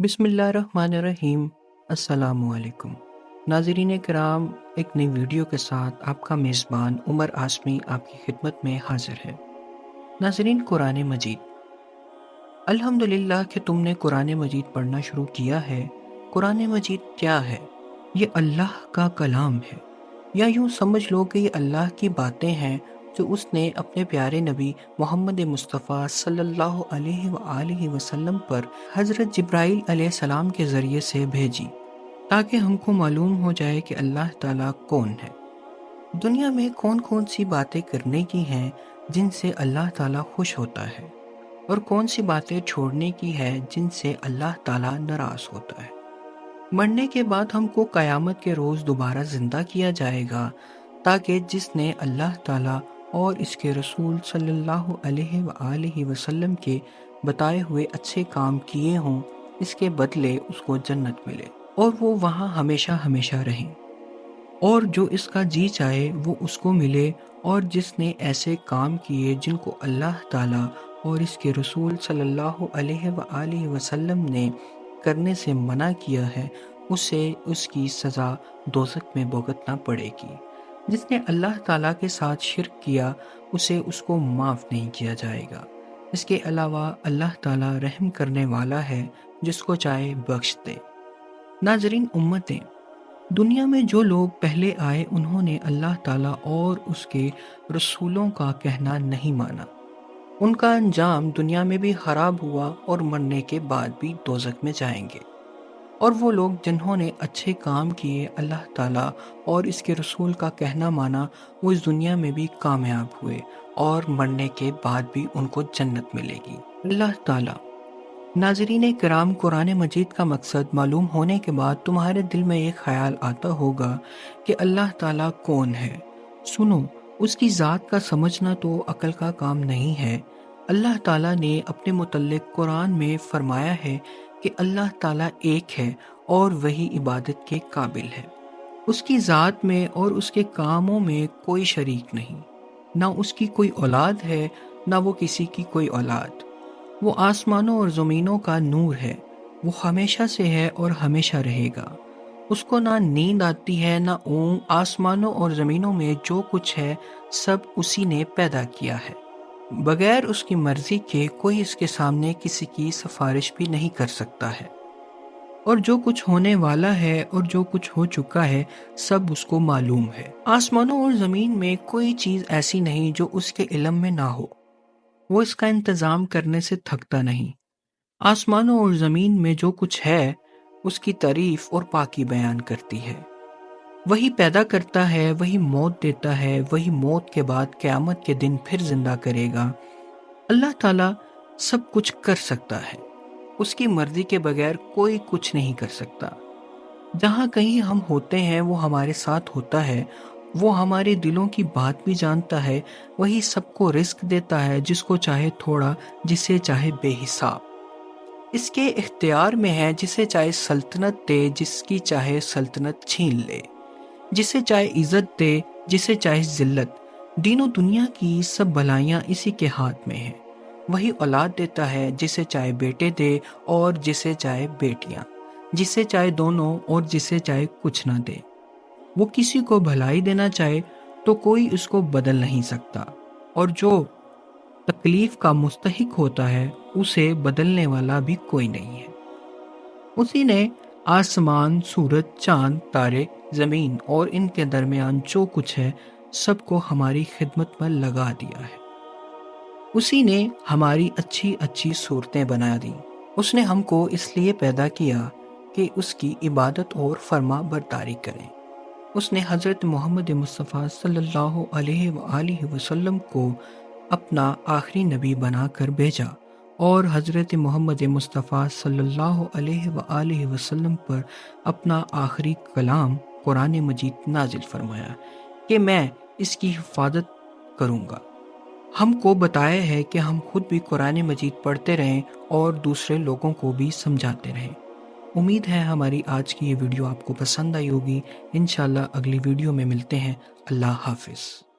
बिस्मिल्लाहिर्रहमानिर्रहीम। अस्सलामु अलैकुम। नाज़रीन करام, एक नई वीडियो के साथ आपका मेज़बान उमर आसमी आपकी खिदमत में हाजिर है। नाज़रीन, कुरान मजीद, अल्हम्दुलिल्लाह कि तुमने कुरान मजीद पढ़ना शुरू किया है। कुरान मजीद क्या है? ये अल्लाह का कलाम है, या यूँ समझ लो कि ये अल्लाह की बातें हैं जो उसने अपने प्यारे नबी मोहम्मद मुस्तफ़ा सल्लल्लाहु अलैहि वसल्लम पर हज़रत जिब्राईल अलैहिस्सलाम के ज़रिए से भेजी, ताकि हमको मालूम हो जाए कि अल्लाह ताला कौन है। दुनिया में कौन कौन सी बातें करने की हैं जिनसे अल्लाह ताला खुश होता है, और कौन सी बातें छोड़ने की है जिनसे अल्लाह ताला नाराज़ होता है। मरने के बाद हमको क़यामत के रोज़ दोबारा ज़िंदा किया जाएगा, ताकि जिसने अल्लाह ताला और इसके रसूल सल्लल्लाहु अलैहि वसल्लम के बताए हुए अच्छे काम किए हों, इसके बदले उसको जन्नत मिले और वो वहाँ हमेशा हमेशा रहें, और जो इसका जी चाहे वो उसको मिले। और जिसने ऐसे काम किए जिनको अल्लाह ताला और इसके रसूल सल्लल्लाहु अलैहि वसल्लम ने करने से मना किया है, उसे उसकी सज़ा दोज़ख में भुगतना पड़ेगी। जिसने अल्लाह ताला के साथ शिर्क किया, उसे उसको माफ़ नहीं किया जाएगा। इसके अलावा अल्लाह ताला रहम करने वाला है, जिसको चाहे बख्श दे। नाज़रीन उम्मतें, दुनिया में जो लोग पहले आए उन्होंने अल्लाह ताला और उसके रसूलों का कहना नहीं माना। उनका अंजाम दुनिया में भी खराब हुआ और मरने के बाद भी दोज़ख में जाएंगे। और वो लोग जिन्होंने अच्छे काम किए, अल्लाह ताला और इसके रसूल का कहना माना, वो इस दुनिया में भी कामयाब हुए और मरने के बाद भी उनको जन्नत मिलेगी। अल्लाह ताला। नाज़रीन किराम, कुरान मजीद का मकसद मालूम होने के बाद तुम्हारे दिल में एक ख्याल आता होगा कि अल्लाह ताला कौन है। सुनो, उसकी ज़ात का समझना तो अक्ल का काम नहीं है। अल्लाह ताला ने अपने मुतल्लिक कुरान में फरमाया है कि अल्लाह ताला एक है और वही इबादत के काबिल है। उसकी ज़ात में और उसके कामों में कोई शरीक नहीं। ना उसकी कोई औलाद है, ना वो किसी की कोई औलाद। वो आसमानों और ज़मीनों का नूर है। वो हमेशा से है और हमेशा रहेगा। उसको ना नींद आती है ना ऊँग। आसमानों और ज़मीनों में जो कुछ है सब उसी ने पैदा किया है। बगैर उसकी मर्ज़ी के कोई इसके सामने किसी की सिफारिश भी नहीं कर सकता है। और जो कुछ होने वाला है और जो कुछ हो चुका है, सब उसको मालूम है। आसमानों और ज़मीन में कोई चीज़ ऐसी नहीं जो उसके इल्म में ना हो। वो इसका इंतज़ाम करने से थकता नहीं। आसमानों और ज़मीन में जो कुछ है, उसकी तारीफ़ और पाकी बयान करती है। वही पैदा करता है, वही मौत देता है, वही मौत के बाद क़यामत के दिन फिर ज़िंदा करेगा। अल्लाह ताला सब कुछ कर सकता है। उसकी मर्ज़ी के बगैर कोई कुछ नहीं कर सकता। जहाँ कहीं हम होते हैं वो हमारे साथ होता है। वो हमारे दिलों की बात भी जानता है। वही सबको रिस्क देता है, जिसको चाहे थोड़ा, जिसे चाहे बेहिसाब। इसके इख्तियार में है, जिसे चाहे सल्तनत दे, जिसकी चाहे सल्तनत छीन ले, जिसे चाहे इज़्ज़त दे, जिसे चाहे ज़िल्लत। दीनों दुनिया की सब भलाइयाँ इसी के हाथ में हैं। वही औलाद देता है, जिसे चाहे बेटे दे और जिसे चाहे बेटियाँ, जिसे चाहे दोनों और जिसे चाहे कुछ ना दे। वो किसी को भलाई देना चाहे तो कोई उसको बदल नहीं सकता, और जो तकलीफ का मुस्तहिक होता है उसे बदलने वाला भी कोई नहीं है। उसी ने आसमान, सूरज, चांद, तारे, ज़मीन और इनके दरमियान जो कुछ है सबको हमारी खिदमत में लगा दिया है। उसी ने हमारी अच्छी अच्छी सूरतें बना दी। उसने हमको इसलिए पैदा किया कि उसकी इबादत और फर्मा बरदारी करें। उसने हज़रत मोहम्मद मुस्तफ़ा सल्लल्लाहु अलैहि वसल्लम को अपना आखिरी नबी बनाकर भेजा, और हज़रत मोहम्मद मुस्तफ़ा सल्लल्लाहु अलैहि वसल्लम पर अपना आखिरी कलाम कुरान मजीद नाजिल फरमाया कि मैं इसकी हिफाजत करूँगा। हमको बताया है कि हम खुद भी कुरान मजीद पढ़ते रहें और दूसरे लोगों को भी समझाते रहें। उम्मीद है हमारी आज की ये वीडियो आपको पसंद आई होगी। इंशाल्लाह अगली वीडियो में मिलते हैं। अल्लाह हाफ़िज़।